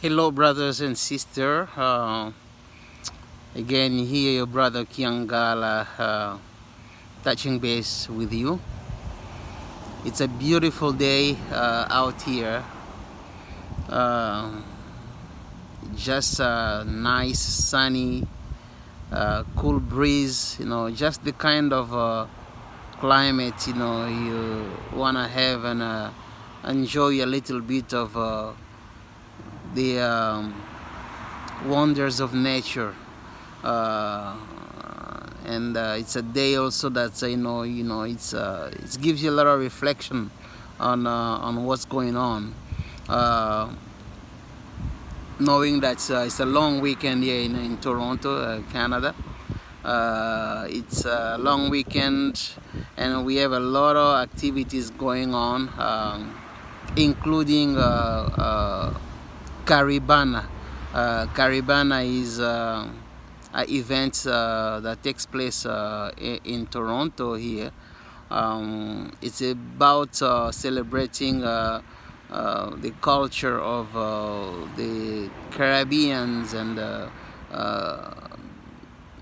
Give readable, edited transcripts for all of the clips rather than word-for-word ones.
Hello, brothers and sisters. Again, here your brother Kiangala touching base with you. It's a beautiful day out here. Uh, just a nice, sunny, cool breeze. Just the kind of climate you wanna have and enjoy a little bit of the wonders of nature. And it's a day also that it gives you a lot of reflection on what's going on. Knowing that it's a long weekend here in Toronto, Canada. It's a long weekend, and we have a lot of activities going on, including Caribana. Caribana is an event that takes place in Toronto here. It's about celebrating the culture of the Caribbeans and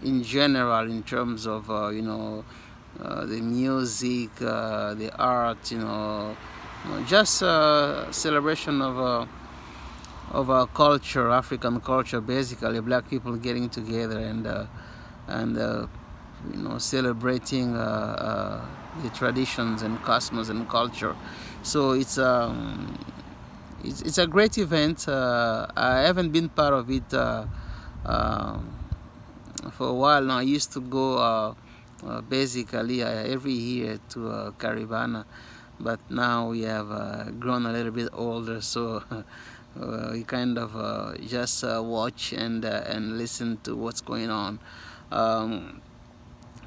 in general, in terms of the music, the art, just celebration of our culture, African culture, basically black people getting together and celebrating the traditions and customs and culture. So it's a great event. I haven't been part of it for a while now. I used to go basically every year to Caribana, but now we have grown a little bit older, so we kind of just watch and listen to what's going on.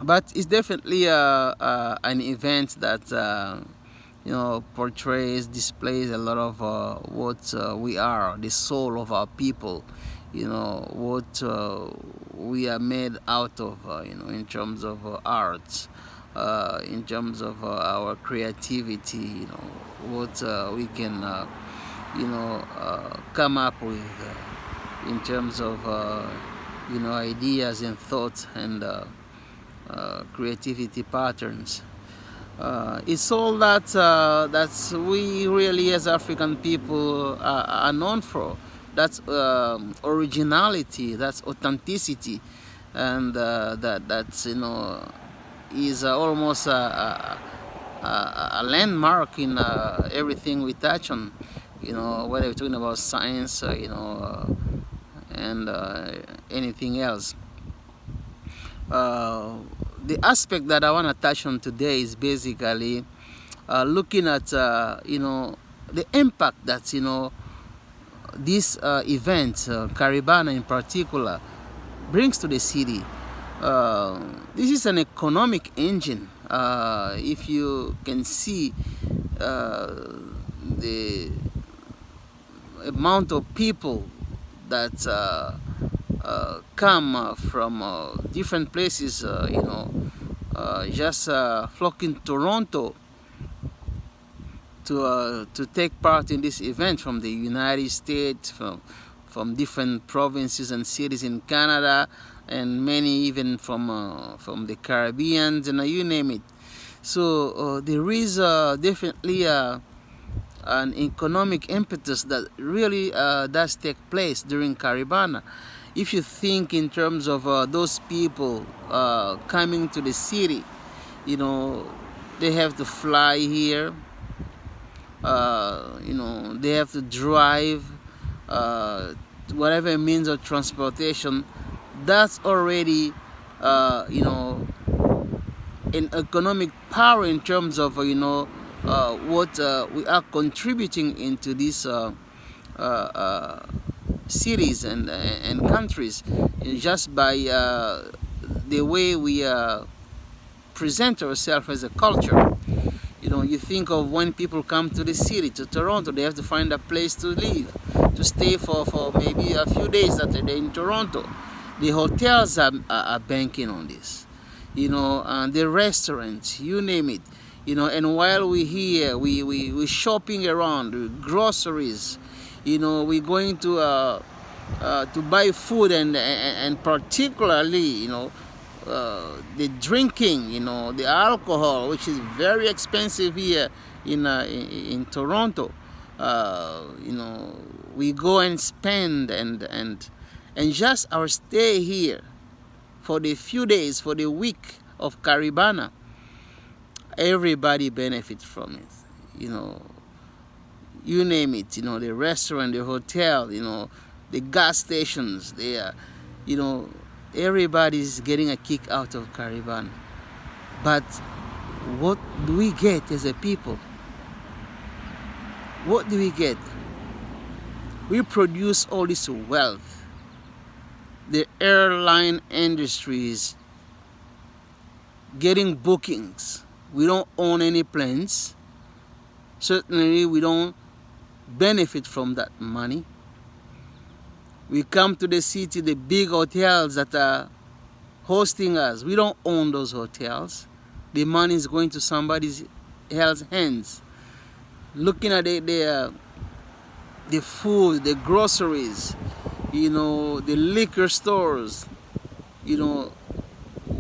But it's definitely an event that portrays, displays a lot of what we are, the soul of our people. What we are made out of. In terms of art, in terms of our creativity. What we can come up with in terms of ideas and thoughts and creativity patterns. It's all that we really as African people are known for. That's originality, that's authenticity, and that's is almost a landmark in everything we touch on. Whether we're talking about science, and anything else. The aspect that I want to touch on today is basically looking at the impact that this event, Caribana in particular, brings to the city. This is an economic engine. If you can see the amount of people that come from different places, just flocking to Toronto to take part in this event from the United States, from different provinces and cities in Canada, and many even from the Caribbean, and you name it. So there is definitely an economic impetus that really does take place during Caribana. If you think in terms of those people coming to the city, they have to fly here. They have to drive, whatever means of transportation. That's already an economic power in terms of what we are contributing into these cities and countries, just by the way we present ourselves as a culture. You think of when people come to the city, to Toronto, they have to find a place to live, to stay for maybe a few days that they're in Toronto. The hotels are banking on this, and the restaurants, you name it. And while we're here, we shopping around, groceries, You know, we're going to buy food, and particularly, you know, the drinking, you know, the alcohol, which is very expensive here in Toronto. You know, we go and spend, and just our stay here for the few days, for the week of Caribana, everybody benefits from it. You know, you name it, you know, the restaurant, the hotel, you know, the gas stations, you know, everybody's getting a kick out of Caribana. But what do we get as a people? What do we get? We produce all this wealth. The airline industry is getting bookings. We don't own any planes. Certainly we don't benefit from that money. We come to the city, the big hotels that are hosting us, we don't own those hotels. The money is going to somebody else's hands. Looking at the food, the groceries, you know, the liquor stores, you know,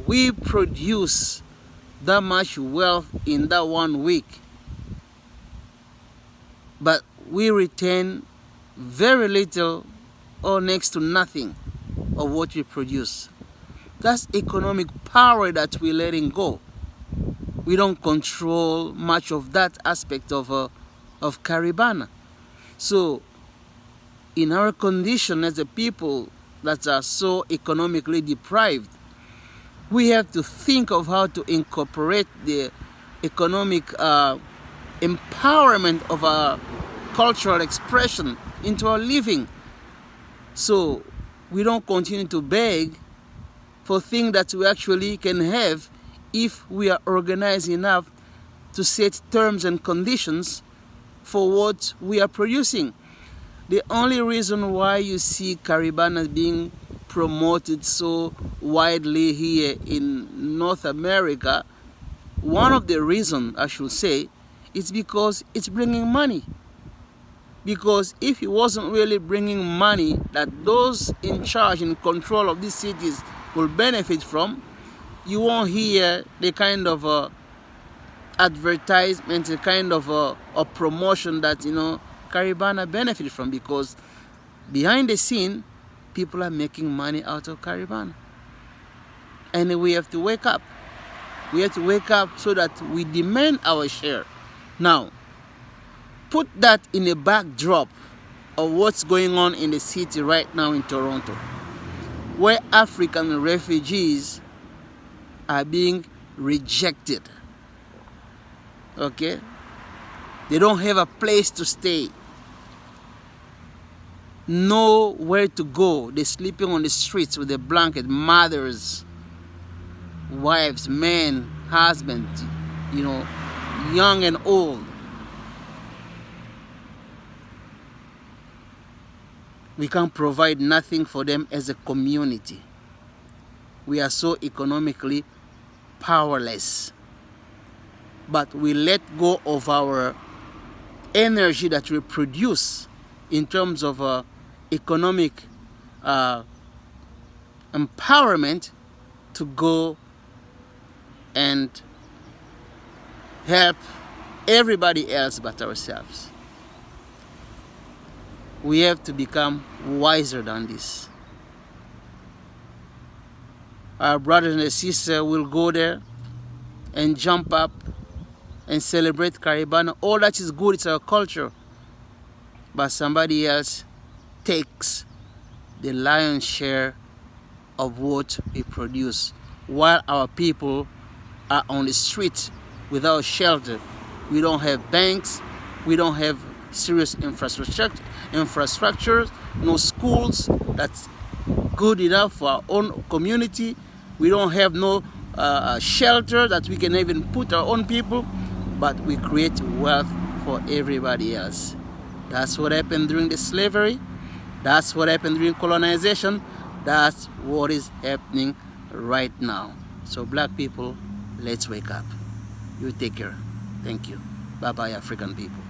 we produce that much wealth in that 1 week, but we retain very little or next to nothing of what we produce. That's economic power that we're letting go. We don't control much of that aspect of Caribana. So in our condition as a people that are so economically deprived, we have to think of how to incorporate the economic empowerment of our cultural expression into our living, so we don't continue to beg for things that we actually can have if we are organized enough to set terms and conditions for what we are producing. The only reason why you see Caribana being promoted so widely here in North America, one of the reasons I should say, is because it's bringing money. Because if it wasn't really bringing money that those in charge and control of these cities will benefit from, you won't hear the kind of advertisement, the kind of a promotion that, you know, Caribana benefit from, because behind the scene, people are making money out of Caribana. And we have to wake up. We have to wake up so that we demand our share. Now, put that in a backdrop of what's going on in the city right now in Toronto, where African refugees are being rejected. Okay? They don't have a place to stay, nowhere to go. They're sleeping on the streets with a blanket. Mothers, wives, men, husbands, you know, young and old. We can't provide nothing for them as a community. We are so economically powerless. But we let go of our energy that we produce in terms of economic empowerment to go and help everybody else but ourselves. We have to become wiser than this. Our brothers and sisters will go there and jump up and celebrate Caribana. All that is good, it's our culture. But somebody else takes the lion's share of what we produce, while our people are on the street without shelter. We don't have banks, we don't have serious infrastructures, no schools that's good enough for our own community. We don't have no shelter that we can even put our own people, but we create wealth for everybody else. That's what happened during the slavery. That's what happened during colonization. That's what is happening right now. So black people, let's wake up. You take care. Thank you. Bye-bye, African people.